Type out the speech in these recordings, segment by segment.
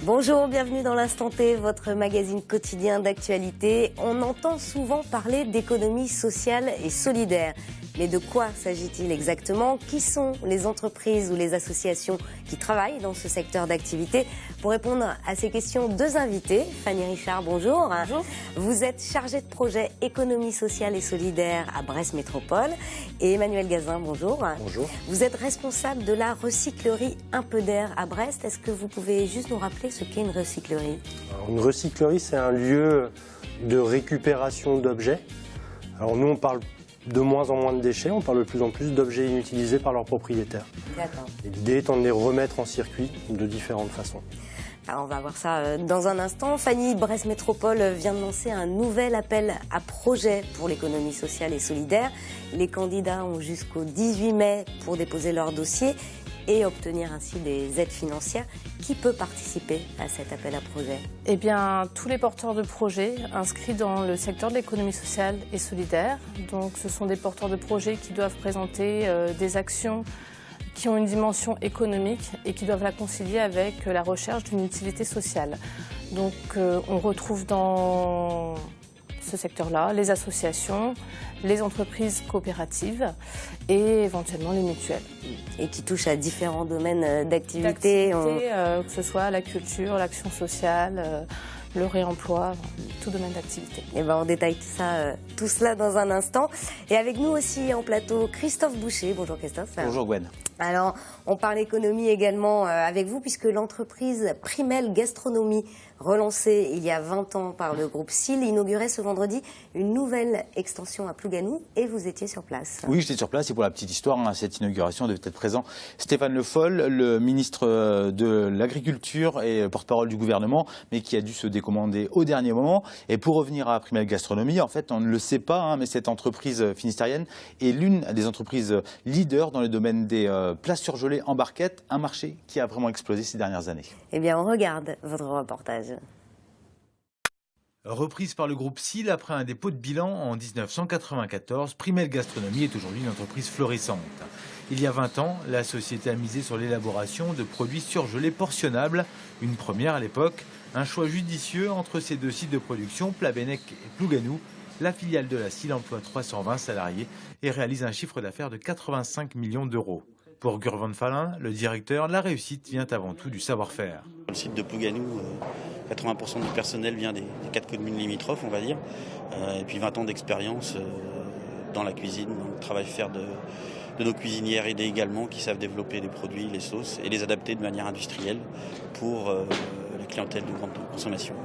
Bonjour, bienvenue dans l'Instant T, votre magazine quotidien d'actualité. On entend souvent parler d'économie sociale et solidaire. Mais de quoi s'agit-il exactement? Qui sont les entreprises ou les associations qui travaillent dans ce secteur d'activité? Pour répondre à ces questions, deux invités. Fanny Richard, bonjour. Bonjour. Vous êtes chargée de projet économie sociale et solidaire à Brest Métropole. Et Emmanuel Gazin, bonjour. Bonjour. Vous êtes responsable de la recyclerie Un peu d'air à Brest. Est-ce que vous pouvez juste nous rappeler ce qu'est une recyclerie? Alors, une recyclerie, c'est un lieu de récupération d'objets. Alors nous, on parle de moins en moins de déchets, on parle de plus en plus d'objets inutilisés par leurs propriétaires. D'accord. L'idée étant de les remettre en circuit de différentes façons. Alors on va voir ça dans un instant. Fanny, Brest Métropole vient de lancer un nouvel appel à projet pour l'économie sociale et solidaire. Les candidats ont jusqu'au 18 mai pour déposer leur dossier et obtenir ainsi des aides financières. Qui peut participer à cet appel à projet? Eh bien, tous les porteurs de projets inscrits dans le secteur de l'économie sociale et solidaire. Donc, ce sont des porteurs de projets qui doivent présenter des actions qui ont une dimension économique et qui doivent la concilier avec la recherche d'une utilité sociale. Donc, on retrouve dans ce secteur-là les associations, les entreprises coopératives et éventuellement les mutuelles. Et qui touchent à différents domaines d'activité. Que ce soit la culture, l'action sociale, le réemploi, tout domaine d'activité. Et ben on détaille tout cela dans un instant. Et avec nous aussi en plateau, Christophe Boucher. Bonjour Christophe. Bonjour Gwen. Alors, on parle économie également avec vous, puisque l'entreprise Primel Gastronomie, relancée il y a 20 ans par le groupe SIL, inaugurait ce vendredi une nouvelle extension à Plougasnou et vous étiez sur place. Oui, j'étais sur place et pour la petite histoire, à cette inauguration devait être présent Stéphane Le Foll, le ministre de l'Agriculture et porte-parole du gouvernement, mais qui a dû se décommander au dernier moment. Et pour revenir à Primel Gastronomie, en fait, on ne le sait pas, mais cette entreprise finistérienne est l'une des entreprises leaders dans le domaine des plats surgelés en barquette, un marché qui a vraiment explosé ces dernières années. Eh bien, on regarde votre reportage. Reprise par le groupe SIL après un dépôt de bilan en 1994, Primel Gastronomie est aujourd'hui une entreprise florissante. Il y a 20 ans, la société a misé sur l'élaboration de produits surgelés portionnables, une première à l'époque, un choix judicieux entre ces deux sites de production, Plabennec et Plougasnou. La filiale de la SIL emploie 320 salariés et réalise un chiffre d'affaires de 85 millions d'euros. Pour Gurvan Falin, le directeur, la réussite vient avant tout du savoir-faire. Le site de Plougasnou, 80% du personnel vient des 4 communes limitrophes, on va dire. Et puis 20 ans d'expérience dans la cuisine, dans le travail-faire de nos cuisinières aidées également, qui savent développer des produits, les sauces, et les adapter de manière industrielle pour la clientèle de grande consommation.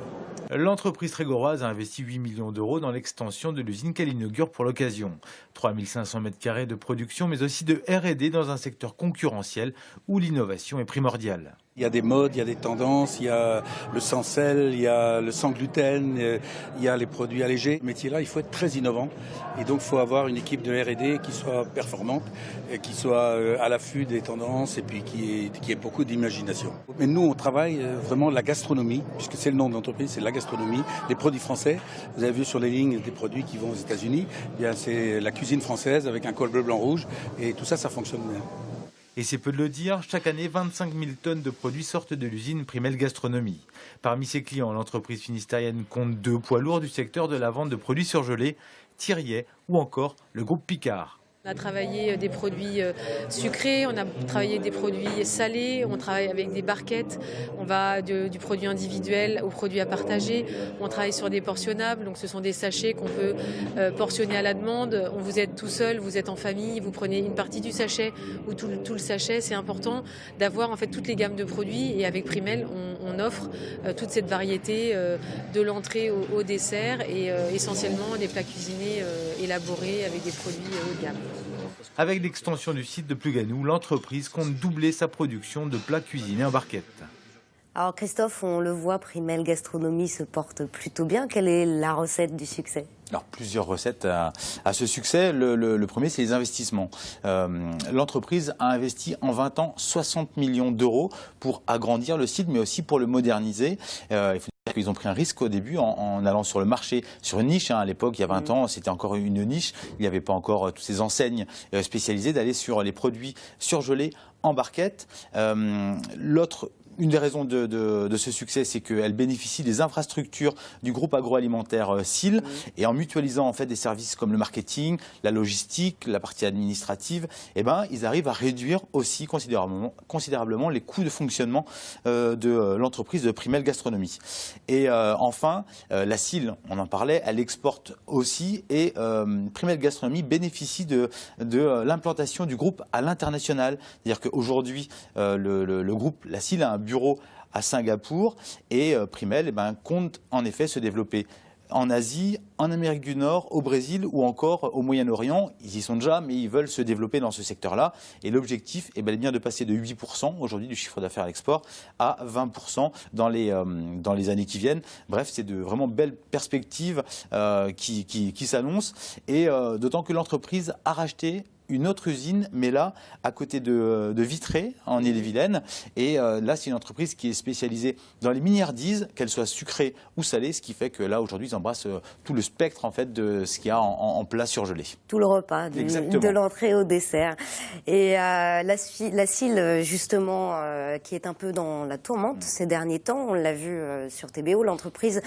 L'entreprise trégoroise a investi 8 millions d'euros dans l'extension de l'usine qu'elle inaugure pour l'occasion. 3500 m² de production, mais aussi de R&D dans un secteur concurrentiel où l'innovation est primordiale. Il y a des modes, il y a des tendances, il y a le sans sel, il y a le sans gluten, il y a les produits allégés. Ce métier-là, il faut être très innovant et donc il faut avoir une équipe de R&D qui soit performante, et qui soit à l'affût des tendances et puis qui ait beaucoup d'imagination. Mais nous, on travaille vraiment la gastronomie, puisque c'est le nom de l'entreprise, c'est la gastronomie, les produits français. Vous avez vu sur les lignes des produits qui vont aux États-Unis, c'est la cuisine française avec un col bleu, blanc, rouge et tout ça, ça fonctionne bien. Et c'est peu de le dire, chaque année, 25 000 tonnes de produits sortent de l'usine Primel Gastronomie. Parmi ses clients, l'entreprise finistérienne compte 2 poids lourds du secteur de la vente de produits surgelés, Thiriet ou encore le groupe Picard. On a travaillé des produits sucrés, on a travaillé des produits salés, on travaille avec des barquettes, on va du produit individuel au produit à partager, on travaille sur des portionnables, donc ce sont des sachets qu'on peut portionner à la demande. Vous êtes tout seul, vous êtes en famille, vous prenez une partie du sachet ou tout le sachet. C'est important d'avoir en fait toutes les gammes de produits et avec Primel, on offre toute cette variété de l'entrée au dessert et essentiellement des plats cuisinés élaborés avec des produits haut de gamme. Avec l'extension du site de Plougasnou, l'entreprise compte doubler sa production de plats cuisinés en barquette. Alors Christophe, on le voit, Primel Gastronomie se porte plutôt bien. Quelle est la recette du succès? Alors, plusieurs recettes à ce succès. Le premier, c'est les investissements. L'entreprise a investi en 20 ans 60 millions d'euros pour agrandir le site, mais aussi pour le moderniser. Il faut dire qu'ils ont pris un risque au début en allant sur le marché, sur une niche. À l'époque, il y a 20 ans, c'était encore une niche. Il n'y avait pas encore toutes ces enseignes spécialisées d'aller sur les produits surgelés en barquette. L'autre une des raisons de ce succès, c'est qu'elle bénéficie des infrastructures du groupe agroalimentaire SIL et en mutualisant en fait des services comme le marketing, la logistique, la partie administrative, ils arrivent à réduire aussi considérablement les coûts de fonctionnement de l'entreprise de Primel Gastronomie. Et enfin, la SIL, on en parlait, elle exporte aussi et Primel Gastronomie bénéficie de l'implantation du groupe à l'international. C'est-à-dire qu'aujourd'hui, le groupe, la SIL a un bureau à Singapour et Primel compte en effet se développer en Asie, en Amérique du Nord, au Brésil ou encore au Moyen-Orient. Ils y sont déjà, mais ils veulent se développer dans ce secteur-là. Et l'objectif est bel et bien de passer de 8% aujourd'hui du chiffre d'affaires à l'export à 20% dans les années qui viennent. Bref, c'est de vraiment belles perspectives qui s'annoncent. Et d'autant que l'entreprise a racheté une autre usine, mais là, à côté de Vitré, en Ille-et-Vilaine. Et là, c'est une entreprise qui est spécialisée dans les miniardises, qu'elles soient sucrées ou salées, ce qui fait que là, aujourd'hui, ils embrassent tout le spectre en fait, de ce qu'il y a en plat surgelé. Tout le repas, de l'entrée au dessert. Et la SIL, justement, qui est un peu dans la tourmente ces derniers temps, on l'a vu sur TBO, l'entreprise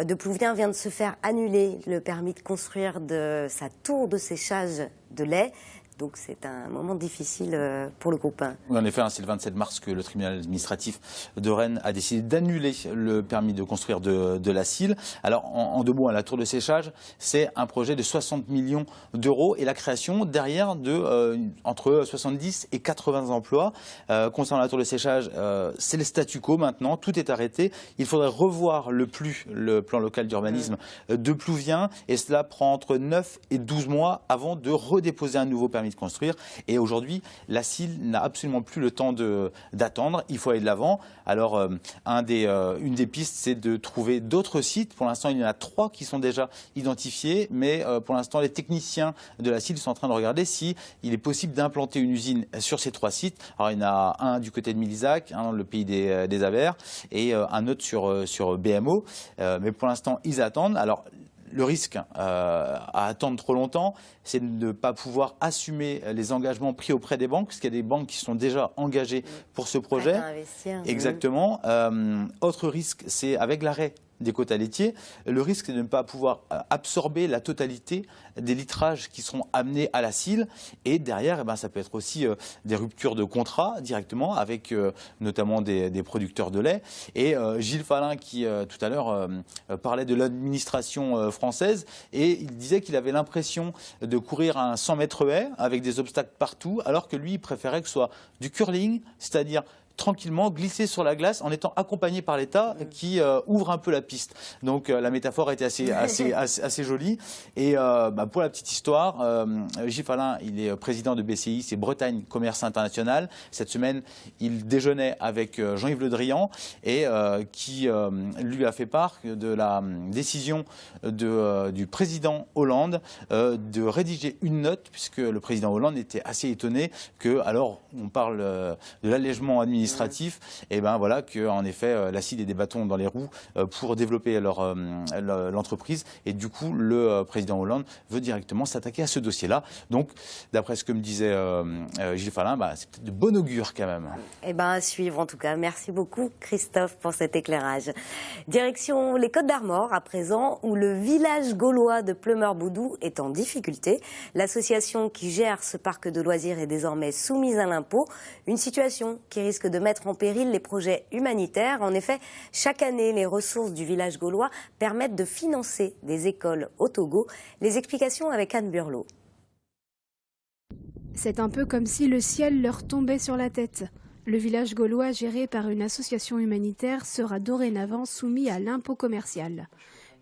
de Plouvien vient de se faire annuler le permis de construire de sa tour de séchage de lait. Donc c'est un moment difficile pour le groupe. Oui, en effet, c'est le 27 mars que le tribunal administratif de Rennes a décidé d'annuler le permis de construire de la SIL. Alors en 2 mots, la tour de séchage, c'est un projet de 60 millions d'euros et la création derrière de entre 70 et 80 emplois. Concernant la tour de séchage, c'est le statu quo maintenant, tout est arrêté. Il faudrait revoir le plan local d'urbanisme de Plouvien et cela prend entre 9 et 12 mois avant de redéposer un nouveau permis de construire. Et aujourd'hui, la SIL n'a absolument plus le temps d'attendre. Il faut aller de l'avant. Alors, une des pistes, c'est de trouver d'autres sites. Pour l'instant, il y en a 3 qui sont déjà identifiés. Mais pour l'instant, les techniciens de la SIL sont en train de regarder si il est possible d'implanter une usine sur ces 3 sites. Alors, il y en a un du côté de Milizac, un dans le pays des Avers, et un autre sur BMO. Mais pour l'instant, ils attendent. Alors, le risque à attendre trop longtemps, c'est de ne pas pouvoir assumer les engagements pris auprès des banques, parce qu'il y a des banques qui sont déjà engagées pour ce projet. Exactement. Autre risque, c'est avec l'arrêt des quotas laitiers, le risque est de ne pas pouvoir absorber la totalité des litrages qui seront amenés à la SIL. Et derrière, ça peut être aussi des ruptures de contrat directement avec notamment des producteurs de lait. Et Gilles Falin, qui tout à l'heure parlait de l'administration française, et il disait qu'il avait l'impression de courir un 100 mètres haies avec des obstacles partout, alors que lui, il préférait que ce soit du curling, c'est-à-dire tranquillement glisser sur la glace en étant accompagné par l'État qui ouvre un peu la piste. Donc la métaphore était assez jolie. Et pour la petite histoire, Gilles Falin, il est président de BCI, c'est Bretagne Commerce International. Cette semaine, il déjeunait avec Jean-Yves Le Drian et qui lui a fait part de la décision du président Hollande de rédiger une note, puisque le président Hollande était assez étonné que, alors on parle de l'allègement administratif, et voilà qu'en effet la SIL ait des bâtons dans les roues pour développer l'entreprise, et du coup le président Hollande veut directement s'attaquer à ce dossier-là. Donc d'après ce que me disait Gilles Falin, c'est peut-être de bon augure quand même. À suivre en tout cas. Merci beaucoup Christophe pour cet éclairage. Direction les Côtes-d'Armor à présent, où le village gaulois de Pleumeur-Boudou est en difficulté. L'association qui gère ce parc de loisirs est désormais soumise à l'impôt, une situation qui risque de mettre en péril les projets humanitaires. En effet, chaque année, les ressources du village gaulois permettent de financer des écoles au Togo. Les explications avec Anne Burlot. C'est un peu comme si le ciel leur tombait sur la tête. Le village gaulois, géré par une association humanitaire, sera dorénavant soumis à l'impôt commercial.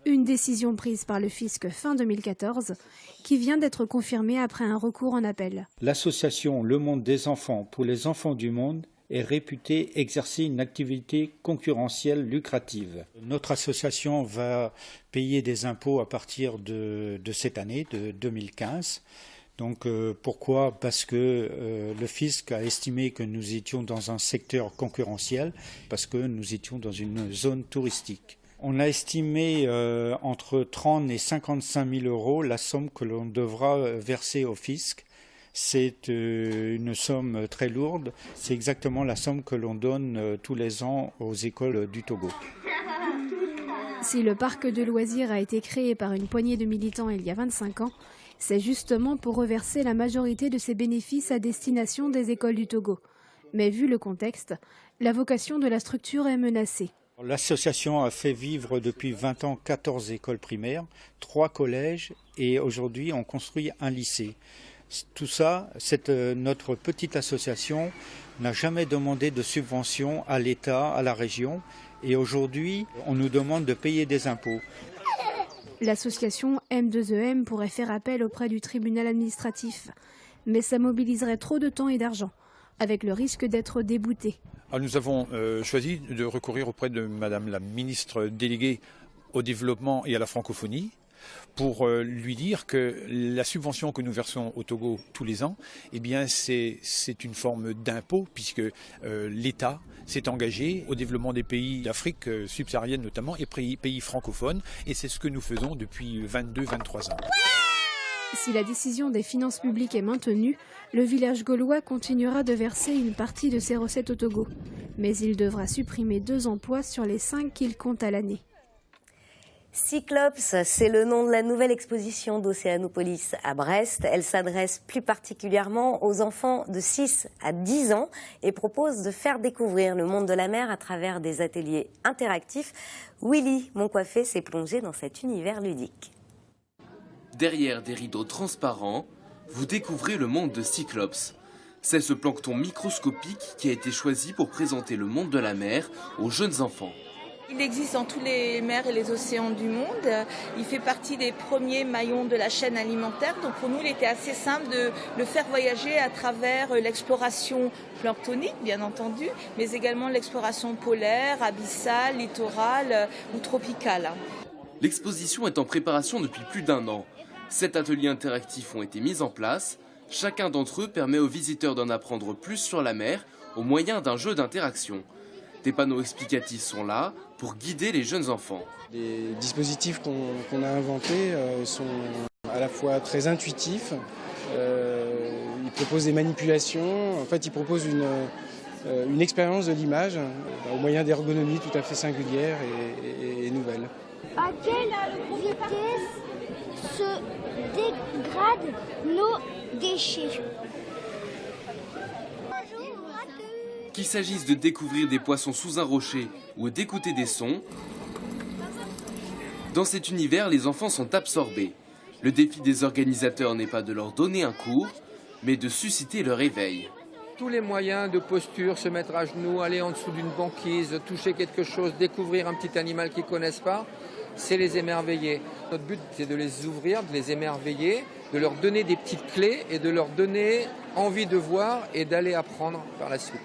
Une décision prise par le fisc fin 2014 qui vient d'être confirmée après un recours en appel. L'association Le Monde des enfants pour les enfants du monde est réputée exercer une activité concurrentielle lucrative. Notre association va payer des impôts à partir de cette année, de 2015. Donc pourquoi ? Parce que le fisc a estimé que nous étions dans un secteur concurrentiel, parce que nous étions dans une zone touristique. On a estimé entre 30 et 55 000 euros la somme que l'on devra verser au fisc C'est une somme très lourde. C'est exactement la somme que l'on donne tous les ans aux écoles du Togo. Si le parc de loisirs a été créé par une poignée de militants il y a 25 ans, c'est justement pour reverser la majorité de ses bénéfices à destination des écoles du Togo. Mais vu le contexte, la vocation de la structure est menacée. L'association a fait vivre depuis 20 ans 14 écoles primaires, 3 collèges et aujourd'hui on construit un lycée. Tout ça, notre petite association n'a jamais demandé de subvention à l'État, à la région et aujourd'hui on nous demande de payer des impôts. L'association M2EM pourrait faire appel auprès du tribunal administratif, mais ça mobiliserait trop de temps et d'argent, avec le risque d'être débouté. Alors nous avons choisi de recourir auprès de Madame la ministre déléguée au développement et à la francophonie pour lui dire que la subvention que nous versons au Togo tous les ans, eh bien c'est une forme d'impôt puisque l'État s'est engagé au développement des pays d'Afrique subsaharienne notamment et pays francophones et c'est ce que nous faisons depuis 22-23 ans. Si la décision des finances publiques est maintenue, le village gaulois continuera de verser une partie de ses recettes au Togo. Mais il devra supprimer 2 emplois sur les 5 qu'il compte à l'année. Cyclops, c'est le nom de la nouvelle exposition d'Océanopolis à Brest. Elle s'adresse plus particulièrement aux enfants de 6 à 10 ans et propose de faire découvrir le monde de la mer à travers des ateliers interactifs. Willy Moncoiffé s'est plongé dans cet univers ludique. Derrière des rideaux transparents, vous découvrez le monde de Cyclops. C'est ce plancton microscopique qui a été choisi pour présenter le monde de la mer aux jeunes enfants. Il existe dans tous les mers et les océans du monde. Il fait partie des premiers maillons de la chaîne alimentaire. Donc pour nous, il était assez simple de le faire voyager à travers l'exploration planctonique, bien entendu, mais également l'exploration polaire, abyssale, littorale ou tropicale. L'exposition est en préparation depuis plus d'1 an. 7 ateliers interactifs ont été mis en place. Chacun d'entre eux permet aux visiteurs d'en apprendre plus sur la mer au moyen d'un jeu d'interaction. Des panneaux explicatifs sont là pour guider les jeunes enfants. Les dispositifs qu'on a inventés sont à la fois très intuitifs, ils proposent des manipulations, en fait ils proposent une expérience de l'image au moyen d'ergonomie tout à fait singulière et nouvelle. À quelle vitesse se dégradent nos déchets ? Qu'il s'agisse de découvrir des poissons sous un rocher ou d'écouter des sons, dans cet univers, les enfants sont absorbés. Le défi des organisateurs n'est pas de leur donner un cours, mais de susciter leur éveil. Tous les moyens de posture, se mettre à genoux, aller en dessous d'une banquise, toucher quelque chose, découvrir un petit animal qu'ils ne connaissent pas, c'est les émerveiller. Notre but, c'est de les ouvrir, de les émerveiller, de leur donner des petites clés et de leur donner envie de voir et d'aller apprendre par la suite.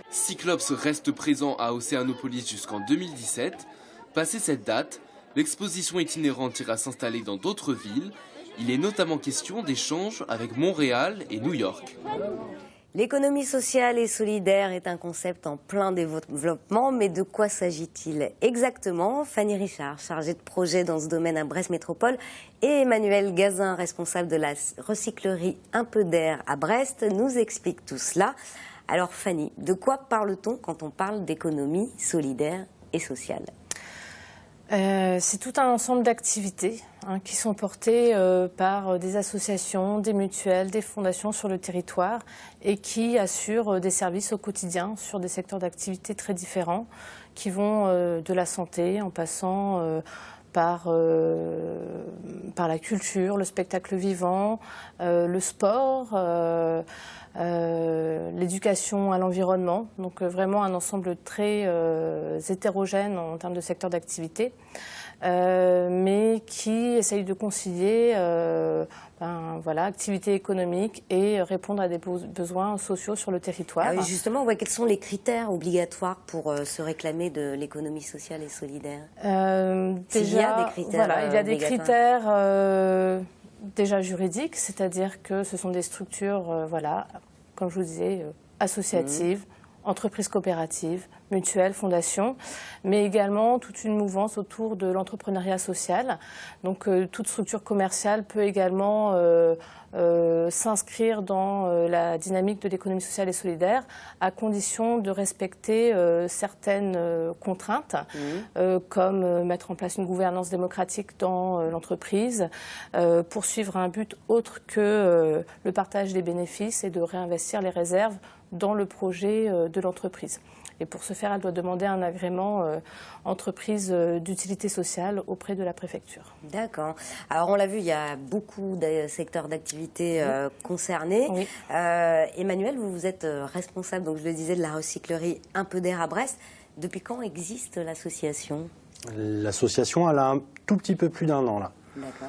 Cyclops reste présent à Océanopolis jusqu'en 2017. Passé cette date, l'exposition itinérante ira s'installer dans d'autres villes. Il est notamment question d'échanges avec Montréal et New York. L'économie sociale et solidaire est un concept en plein développement, mais de quoi s'agit-il exactement? Fanny Richard, chargée de projet dans ce domaine à Brest Métropole, et Emmanuel Gazin, responsable de la recyclerie Un peu d'air à Brest, nous expliquent tout cela. Alors Fanny, de quoi parle-t-on quand on parle d'économie solidaire et sociale? C'est tout un ensemble d'activités qui sont portées par des associations, des mutuelles, des fondations sur le territoire et qui assurent des services au quotidien sur des secteurs d'activité très différents qui vont de la santé en passant par la culture, le spectacle vivant, le sport, l'éducation à l'environnement, donc vraiment un ensemble très hétérogène en termes de secteur d'activité, mais qui essaye de concilier activité économique et répondre à des besoins sociaux sur le territoire. Ah oui, justement, quels sont les critères obligatoires pour se réclamer de l'économie sociale et solidaire? Déjà, il y a des critères, il y a des critères déjà juridiques, c'est-à-dire que ce sont des structures, comme je vous disais, associatives, entreprises coopératives, mutuelles, fondations, mais également toute une mouvance autour de l'entrepreneuriat social. Donc toute structure commerciale peut également s'inscrire dans la dynamique de l'économie sociale et solidaire à condition de respecter certaines contraintes, comme mettre en place une gouvernance démocratique dans l'entreprise, poursuivre un but autre que le partage des bénéfices et de réinvestir les réserves dans le projet de l'entreprise. Et pour ce faire, elle doit demander un agrément entreprise d'utilité sociale auprès de la préfecture. D'accord. Alors on l'a vu, il y a beaucoup de secteurs d'activité concernés. Oui. Emmanuel, vous êtes responsable, donc je le disais, de la recyclerie Un peu d'air à Brest. Depuis quand existe l'association? L'association, elle a un tout petit peu plus d'1 an là. D'accord.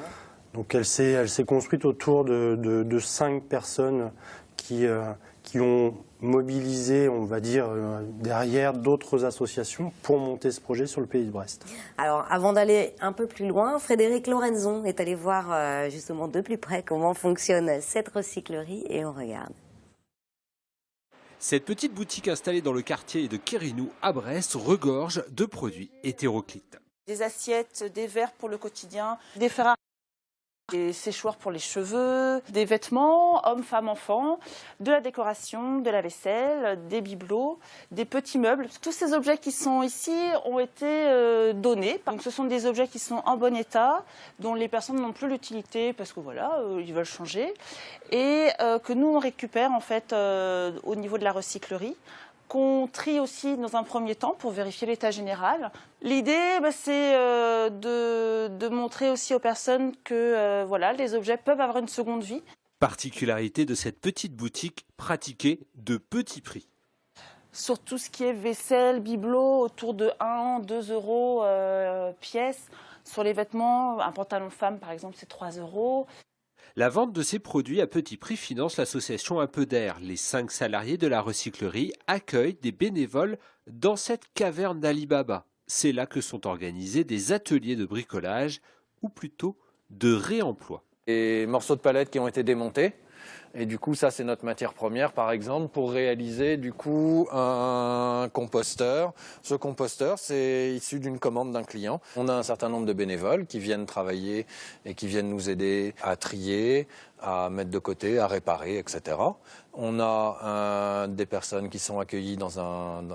Donc elle s'est construite autour de 5 personnes qui ont mobilisé, on va dire, derrière d'autres associations pour monter ce projet sur le pays de Brest. Alors, avant d'aller un peu plus loin, Frédéric Lorenzon est allé voir justement de plus près comment fonctionne cette recyclerie et on regarde. Cette petite boutique installée dans le quartier de Quérinou à Brest regorge de produits hétéroclites. Des assiettes, des verres pour le quotidien, des fers à des séchoirs pour les cheveux, des vêtements, hommes, femmes, enfants, de la décoration, de la vaisselle, des bibelots, des petits meubles. Tous ces objets qui sont ici ont été donnés. Donc ce sont des objets qui sont en bon état, dont les personnes n'ont plus l'utilité parce que voilà, ils veulent changer. Et que nous on récupère en fait au niveau de la recyclerie, qu'on trie aussi dans un premier temps pour vérifier l'état général. L'idée, c'est de montrer aussi aux personnes que voilà, les objets peuvent avoir une seconde vie. Particularité de cette petite boutique, pratiquée de petits prix. Sur tout ce qui est vaisselle, bibelot, autour de 1-2 euros pièce. Sur les vêtements, un pantalon femme par exemple, c'est 3 euros. La vente de ces produits à petit prix finance l'association Un peu d'air. Les 5 salariés de la recyclerie accueillent des bénévoles dans cette caverne d'Ali Baba. C'est là que sont organisés des ateliers de bricolage, ou plutôt de réemploi. Des morceaux de palette qui ont été démontés. Et du coup, ça, c'est notre matière première, par exemple, pour réaliser du coup un composteur. Ce composteur, c'est issu d'une commande d'un client. On a un certain nombre de bénévoles qui viennent travailler et qui viennent nous aider à trier, à mettre de côté, à réparer, etc. On a des personnes qui sont accueillies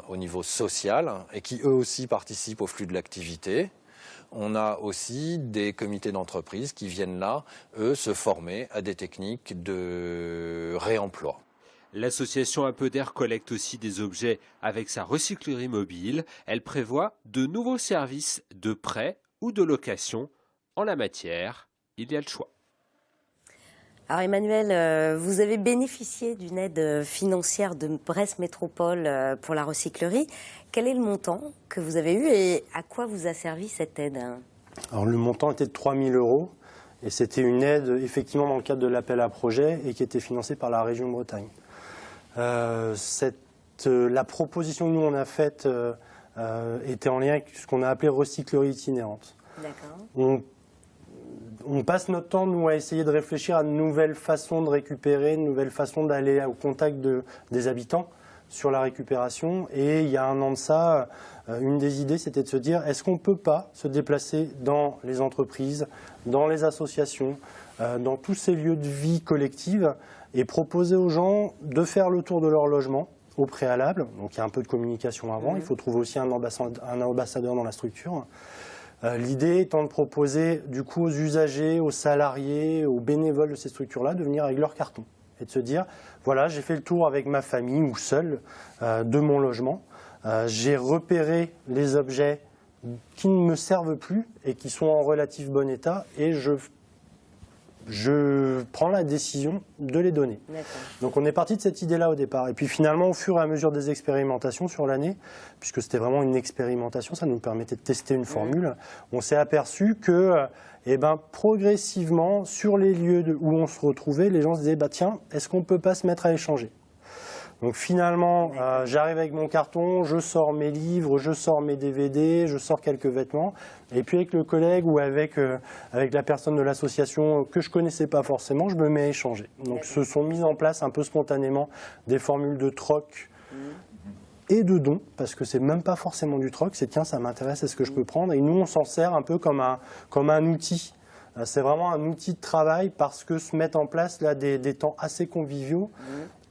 au niveau social et qui eux aussi participent au flux de l'activité. On a aussi des comités d'entreprise qui viennent là, eux, se former à des techniques de réemploi. L'association Un peu d'air collecte aussi des objets avec sa recyclerie mobile. Elle prévoit de nouveaux services de prêt ou de location. En la matière, il y a le choix. Alors Emmanuel, vous avez bénéficié d'une aide financière de Brest Métropole pour la recyclerie. Quel est le montant que vous avez eu et à quoi vous a servi cette aide? Alors le montant était de 3 000 € et c'était une aide effectivement dans le cadre de l'appel à projet et qui était financée par la région Bretagne. La proposition que nous on a faite était en lien avec ce qu'on a appelé recyclerie itinérante. D'accord. On passe notre temps, nous, à essayer de réfléchir à de nouvelles façons de récupérer, de nouvelles façons d'aller au contact des habitants sur la récupération. Et il y a 1 an de ça, une des idées, c'était de se dire, est-ce qu'on ne peut pas se déplacer dans les entreprises, dans les associations, dans tous ces lieux de vie collective et proposer aux gens de faire le tour de leur logement au préalable. Donc il y a un peu de communication avant, il faut trouver aussi un ambassadeur dans la structure. L'idée étant de proposer du coup aux usagers, aux salariés, aux bénévoles de ces structures-là de venir avec leur carton et de se dire voilà, j'ai fait le tour avec ma famille ou seul de mon logement, j'ai repéré les objets qui ne me servent plus et qui sont en relatif bon état et je prends la décision de les donner. Donc on est parti de cette idée-là au départ. Et puis finalement, au fur et à mesure des expérimentations sur l'année, puisque c'était vraiment une expérimentation, ça nous permettait de tester une formule, on s'est aperçu que progressivement, sur les lieux où on se retrouvait, les gens se disaient tiens, est-ce qu'on ne peut pas se mettre à échanger ? Donc finalement, j'arrive avec mon carton, je sors mes livres, je sors mes DVD, je sors quelques vêtements. Et puis avec le collègue ou avec la personne de l'association que je ne connaissais pas forcément, je me mets à échanger. Donc se sont mises en place un peu spontanément des formules de troc et de dons, parce que c'est même pas forcément du troc, c'est tiens, ça m'intéresse, est-ce que je peux prendre? Et nous, on s'en sert un peu comme un outil. C'est vraiment un outil de travail parce que se mettent en place là des temps assez conviviaux.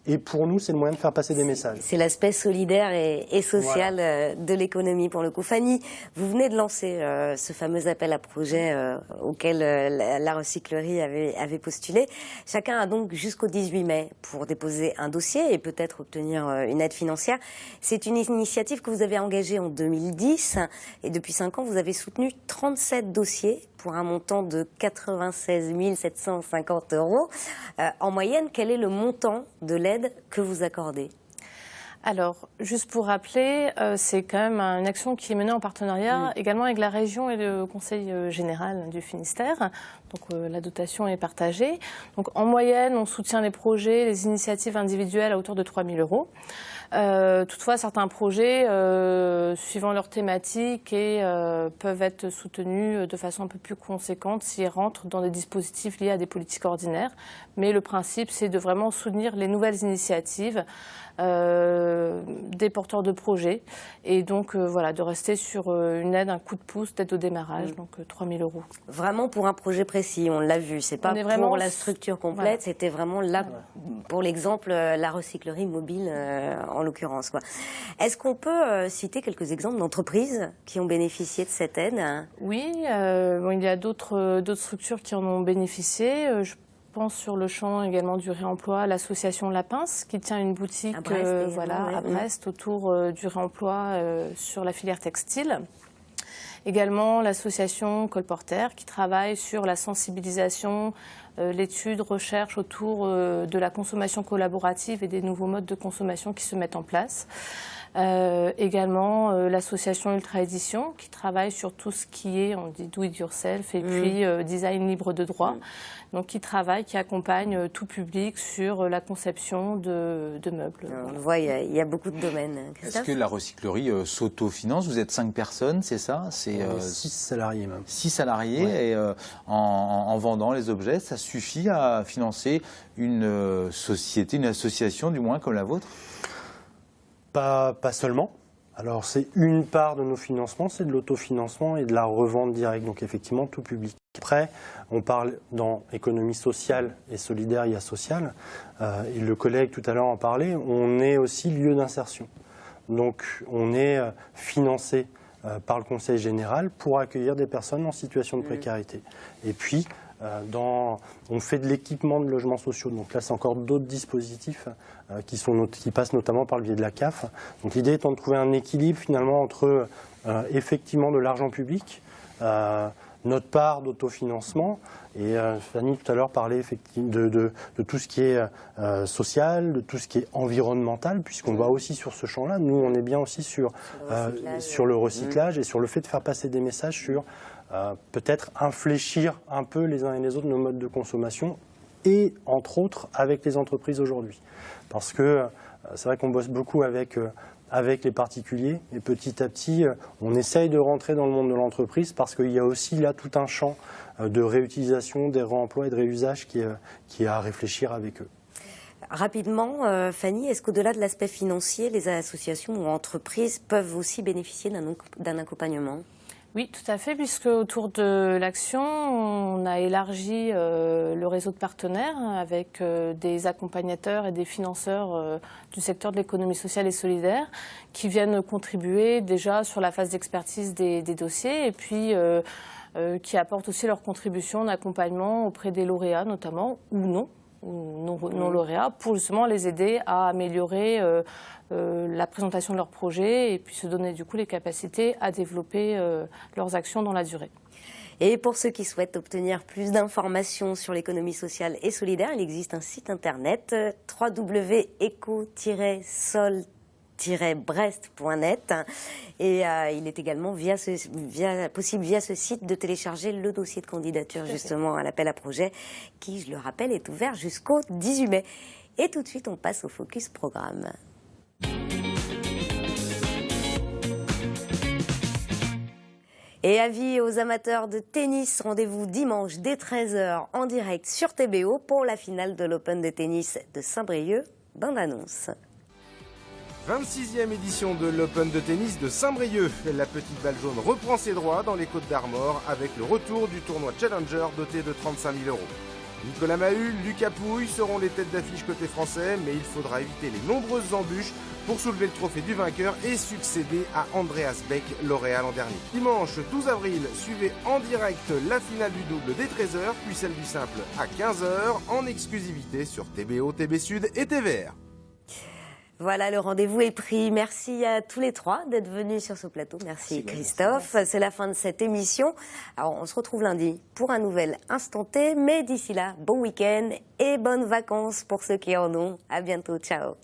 Et pour nous, c'est le moyen de faire passer des messages. C'est l'aspect solidaire et social de l'économie pour le coup. Fanny, vous venez de lancer ce fameux appel à projet auquel la recyclerie avait postulé. Chacun a donc jusqu'au 18 mai pour déposer un dossier et peut-être obtenir une aide financière. C'est une initiative que vous avez engagée en 2010 et depuis 5 ans, vous avez soutenu 37 dossiers pour un montant de 96 750 €. En moyenne, quel est le montant de l'aide que vous accordez? Alors, juste pour rappeler, c'est quand même une action qui est menée en partenariat également avec la région et le Conseil général du Finistère. Donc, la dotation est partagée. Donc, en moyenne, on soutient les projets, les initiatives individuelles à hauteur de 3 000 €. Toutefois, certains projets, suivant leur thématique, peuvent être soutenus de façon un peu plus conséquente s'ils rentrent dans des dispositifs liés à des politiques ordinaires. Mais le principe, c'est de vraiment soutenir les nouvelles initiatives des porteurs de projets et donc voilà, de rester sur une aide, un coup de pouce, d'aide au démarrage, donc 3 000 €. Vraiment pour un projet précis, on l'a vu, c'est pas pour la structure complète, c'était vraiment là, pour l'exemple, la recyclerie mobile en l'occurrence. Est-ce qu'on peut citer quelques exemples d'entreprises qui ont bénéficié de cette aide? Oui, il y a d'autres structures qui en ont bénéficié. Je pense sur le champ également du réemploi, l'association La Pince qui tient une boutique à Brest autour du réemploi sur la filière textile. Également l'association Colporteur qui travaille sur la sensibilisation, l'étude, recherche autour de la consommation collaborative et des nouveaux modes de consommation qui se mettent en place. Également l'association Ultra Édition qui travaille sur tout ce qui est, on dit do it yourself et puis design libre de droit. Donc qui travaille, qui accompagne tout public sur la conception de meubles. On le voit, il y a beaucoup de domaines. Est-ce que la recyclerie s'autofinance? Vous êtes 5 personnes, c'est ça? C'est 6 salariés même. 6 salariés et en vendant les objets, ça suffit à financer une société, une association du moins comme la vôtre? Pas seulement. Alors c'est une part de nos financements, c'est de l'autofinancement et de la revente directe, donc effectivement tout public. Après, on parle dans économie sociale et solidaire, il y a social, et le collègue tout à l'heure en parlait, on est aussi lieu d'insertion. Donc on est financé par le Conseil général pour accueillir des personnes en situation de précarité. Et puis, on fait de l'équipement de logements sociaux. Donc là, c'est encore d'autres dispositifs qui passent notamment par le biais de la CAF. Donc l'idée étant de trouver un équilibre finalement entre effectivement de l'argent public, notre part d'autofinancement, et Fanny tout à l'heure parlait de tout ce qui est social, de tout ce qui est environnemental, puisqu'on va aussi sur ce champ-là. Nous, on est bien aussi sur le recyclage et sur le fait de faire passer des messages sur peut-être infléchir un peu les uns et les autres nos modes de consommation et entre autres avec les entreprises aujourd'hui. Parce que c'est vrai qu'on bosse beaucoup avec les particuliers et petit à petit on essaye de rentrer dans le monde de l'entreprise parce qu'il y a aussi là tout un champ de réutilisation, des réemplois et de réusage qui est à réfléchir avec eux. Rapidement, Fanny, est-ce qu'au-delà de l'aspect financier, les associations ou entreprises peuvent aussi bénéficier d'un accompagnement ? Oui, tout à fait, puisque autour de l'action, on a élargi le réseau de partenaires avec des accompagnateurs et des financeurs du secteur de l'économie sociale et solidaire qui viennent contribuer déjà sur la phase d'expertise des dossiers et puis qui apportent aussi leur contribution d'accompagnement auprès des lauréats notamment, ou non lauréats, pour justement les aider à améliorer la présentation de leurs projets et puis se donner du coup les capacités à développer leurs actions dans la durée. Et pour ceux qui souhaitent obtenir plus d'informations sur l'économie sociale et solidaire, il existe un site internet www.eco-sol-brest.net et il est également possible via ce site de télécharger le dossier de candidature justement à l'appel à projet qui, je le rappelle, est ouvert jusqu'au 18 mai. Et tout de suite, on passe au Focus Programme. Et avis aux amateurs de tennis, rendez-vous dimanche dès 13h en direct sur TBO pour la finale de l'Open de tennis de Saint-Brieuc. Bande annonce. 26e édition de l'Open de tennis de Saint-Brieuc. La petite balle jaune reprend ses droits dans les Côtes d'Armor avec le retour du tournoi Challenger doté de 35 000 €. Nicolas Mahut, Lucas Pouille seront les têtes d'affiche côté français, mais il faudra éviter les nombreuses embûches pour soulever le trophée du vainqueur et succéder à Andreas Beck, lauréat l'an dernier. Dimanche 12 avril, suivez en direct la finale du double des 13h, puis celle du simple à 15h, en exclusivité sur TBO, TB Sud et TVR. Voilà, le rendez-vous est pris. Merci à tous les trois d'être venus sur ce plateau. Merci Christophe. C'est la fin de cette émission. Alors, on se retrouve lundi pour un nouvel Instant T. Mais d'ici là, bon week-end et bonnes vacances pour ceux qui en ont. À bientôt. Ciao.